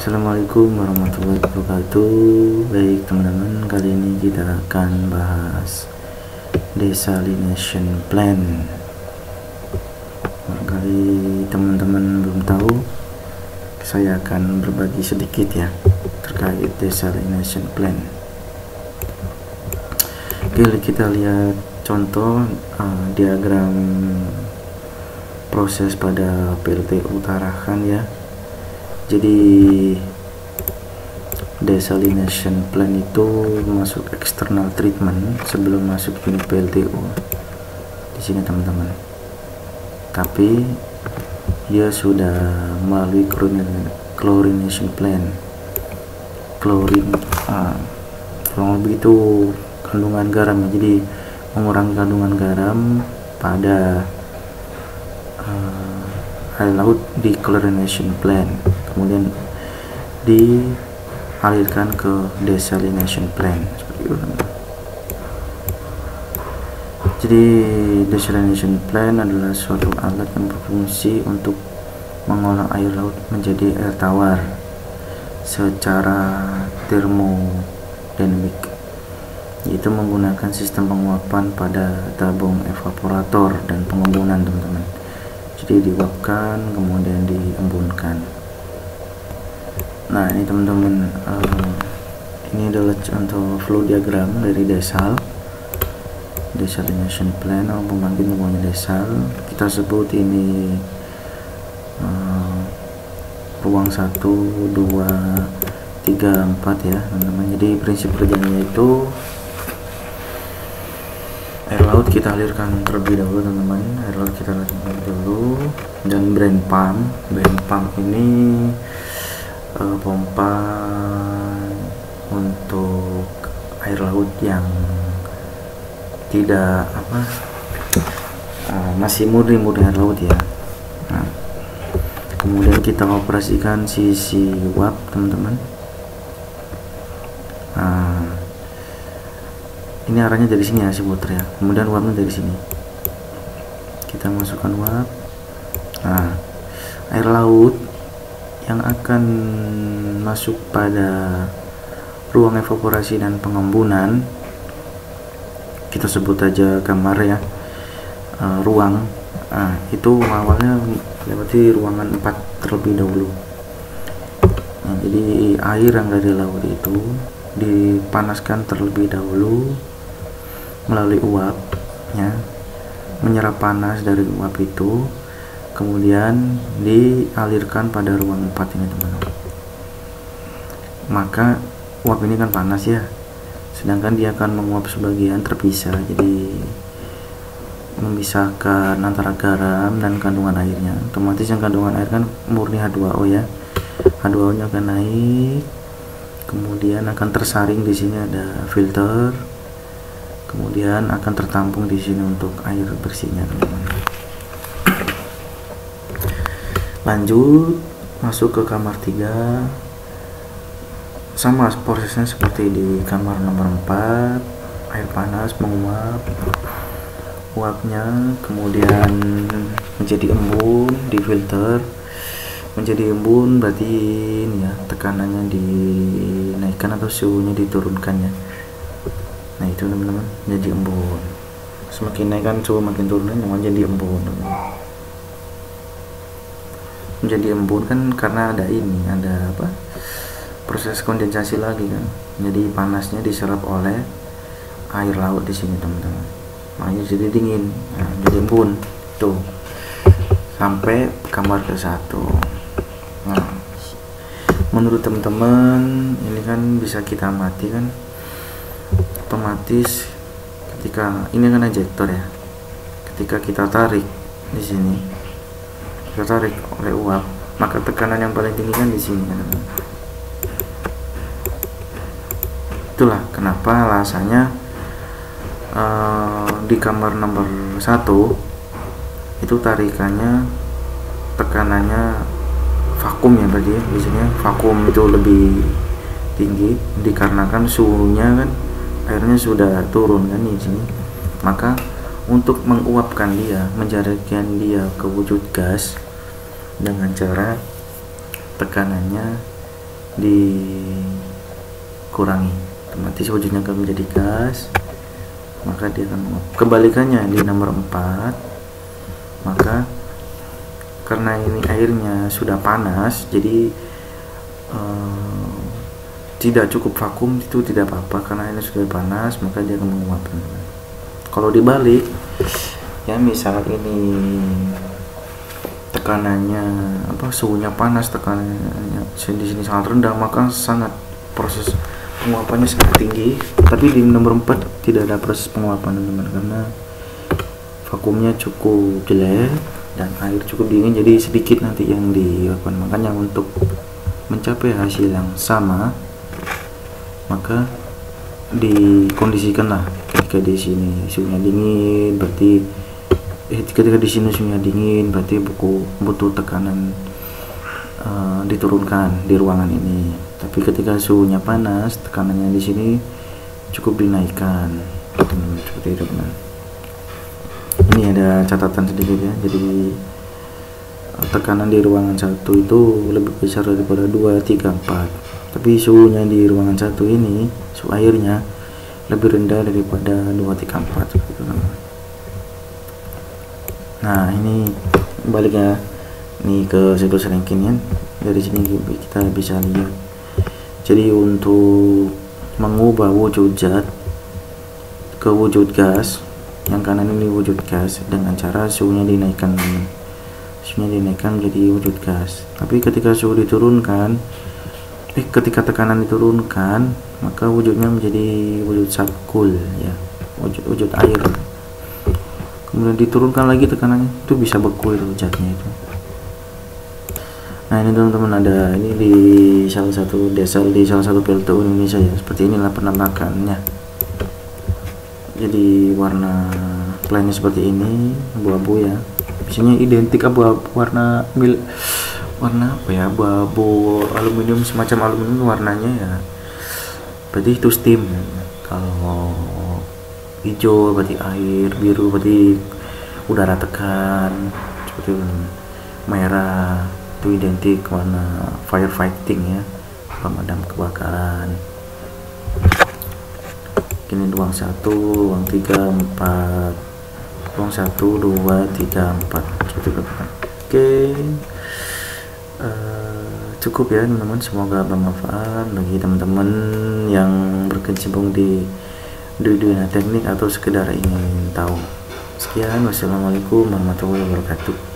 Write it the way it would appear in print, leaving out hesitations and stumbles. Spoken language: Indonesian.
Assalamualaikum warahmatullahi wabarakatuh. Baik teman-teman, kali ini kita akan bahas desalination plant. Barangkali teman-teman belum tahu, saya akan berbagi sedikit ya terkait desalination plant. Oke, kita lihat contoh diagram proses pada PLTU Tarakan ya. Jadi desalination plant itu masuk external treatment sebelum masuk unit PLTU di sini teman-teman. Tapi dia sudah melalui chlorination plant. Klorin, kurang lebih itu kandungan garam. Jadi mengurangi kandungan garam pada air laut di chlorination plant, kemudian dialirkan ke desalination plant seperti itu. Jadi desalination plant adalah suatu alat yang berfungsi untuk mengolah air laut menjadi air tawar secara termodinamik, yaitu menggunakan sistem penguapan pada tabung evaporator dan pengembunan teman-teman. Jadi diuapkan kemudian diembunkan. Nah ini teman-teman, ini adalah contoh flow diagram dari desalination plant atau pembangkit hubungan desal. Kita sebut ini ruang 1, 2, 3, 4 ya teman-teman. Jadi prinsip kerjanya itu air laut kita alirkan terlebih dahulu teman-teman. Air laut kita alirkan terlebih dahulu, dan brain pump ini pompa untuk air laut yang tidak masih murni air laut ya. Nah, kemudian kita operasikan sisi uap teman-teman. Ini arahnya dari sini ya si puter ya, kemudian uapnya dari sini kita masukkan uap. Nah, air laut yang akan masuk pada ruang evaporasi dan pengembunan kita sebut aja kamar ya, ruang. Itu awalnya lewati ruangan 4 terlebih dahulu. Nah, jadi air yang dari laut itu dipanaskan terlebih dahulu melalui uap ya, menyerap panas dari uap itu, kemudian dialirkan pada ruang 4 ini teman-teman. Maka uap ini kan panas ya, sedangkan dia akan menguap sebagian terpisah, jadi memisahkan antara garam dan kandungan airnya. Otomatis yang kandungan air kan murni H2O ya, H2O nya akan naik, kemudian akan tersaring di sini ada filter, kemudian akan tertampung di sini untuk air bersihnya teman-teman. Lanjut masuk ke kamar 3, sama prosesnya seperti di kamar nomor 4. Air panas menguap, uapnya kemudian menjadi embun, difilter menjadi embun, berarti ini ya, tekanannya dinaikkan atau suhunya diturunkan ya. Nah itu teman-teman, jadi embun. Semakin naik kan suhu, makin turun kan jadi embun teman-teman. Menjadi embun kan karena ada proses kondensasi lagi kan, jadi panasnya diserap oleh air laut di sini teman-teman, makanya jadi dingin. Nah, jadi embun tuh sampai kamar ke-1. Nah, menurut teman-teman ini kan bisa kita amati kan, otomatis ketika ini kan injektor ya, ketika kita tarik di sini, kita tarik oleh uap, maka tekanan yang paling tinggi kan di sini kan. Itulah kenapa alasannya di kamar nomor 1 itu tarikannya, tekanannya vakum ya berarti ya, biasanya vakum itu lebih tinggi dikarenakan suhunya kan airnya sudah turun kan di sini. Maka untuk menguapkan dia, menjadikan dia ke wujud gas dengan cara tekanannya dikurangi, otomatis wujudnya akan menjadi gas, maka dia akan menguap. Kebalikannya di nomor 4, maka karena ini airnya sudah panas, jadi tidak cukup vakum, itu tidak apa-apa karena ini sudah panas, maka dia akan menguap. Kalau dibalik ya, misal ini tekanannya suhunya panas, tekanannya di sini sangat rendah, maka proses penguapannya sangat tinggi. Tapi di nomor 4 tidak ada proses penguapan, teman-teman, karena vakumnya cukup jelek dan air cukup dingin, jadi sedikit nanti yang diuapkan. Makanya untuk mencapai hasil yang sama, maka dikondisikanlah ketika di sini suhunya dingin, berarti ketika di sini suhunya dingin berarti butuh tekanan diturunkan di ruangan ini. Tapi ketika suhunya panas, tekanannya di sini cukup dinaikkan, seperti itu. Benar. Ini ada catatan sedikit ya, jadi tekanan di ruangan 1 itu lebih besar daripada 2, 3, 4, tapi suhunya di ruangan 1 ini, suhu airnya lebih rendah daripada 2, 3, 4, seperti itu. Nah, ini baliknya nih ke siklus Rankine ya. Dari sini kita bisa lihat, jadi untuk mengubah wujud zat ke wujud gas, yang kanan ini wujud gas dengan cara suhunya dinaikkan menjadi wujud gas. Tapi ketika suhu diturunkan, ketika tekanan diturunkan, maka wujudnya menjadi wujud zat cool ya, wujud air. Kemudian diturunkan lagi tekanannya, itu bisa beku itu zatnya itu. Nah, ini teman-teman, ada ini di salah satu desa, di salah satu PLTU Indonesia ya. Seperti inilah penampakannya. Jadi warna plainnya seperti ini, abu-abu ya. Biasanya identik abu-abu, warna apa ya, abu-abu aluminium, semacam aluminium warnanya ya. Berarti itu steam ya. Kalau hijau berarti air, biru berarti udara tekan, seperti itu. Merah itu identik warna firefighting ya, pemadam kebakaran. Ini ruang 1, ruang 3, 4, ruang 1, 2, 3, 4, seperti itu. Oke, cukup ya teman-teman, semoga bermanfaat bagi teman-teman yang berkecimpung di dunia teknik atau sekedar ingin tahu. Sekian, wassalamualaikum warahmatullahi wabarakatuh.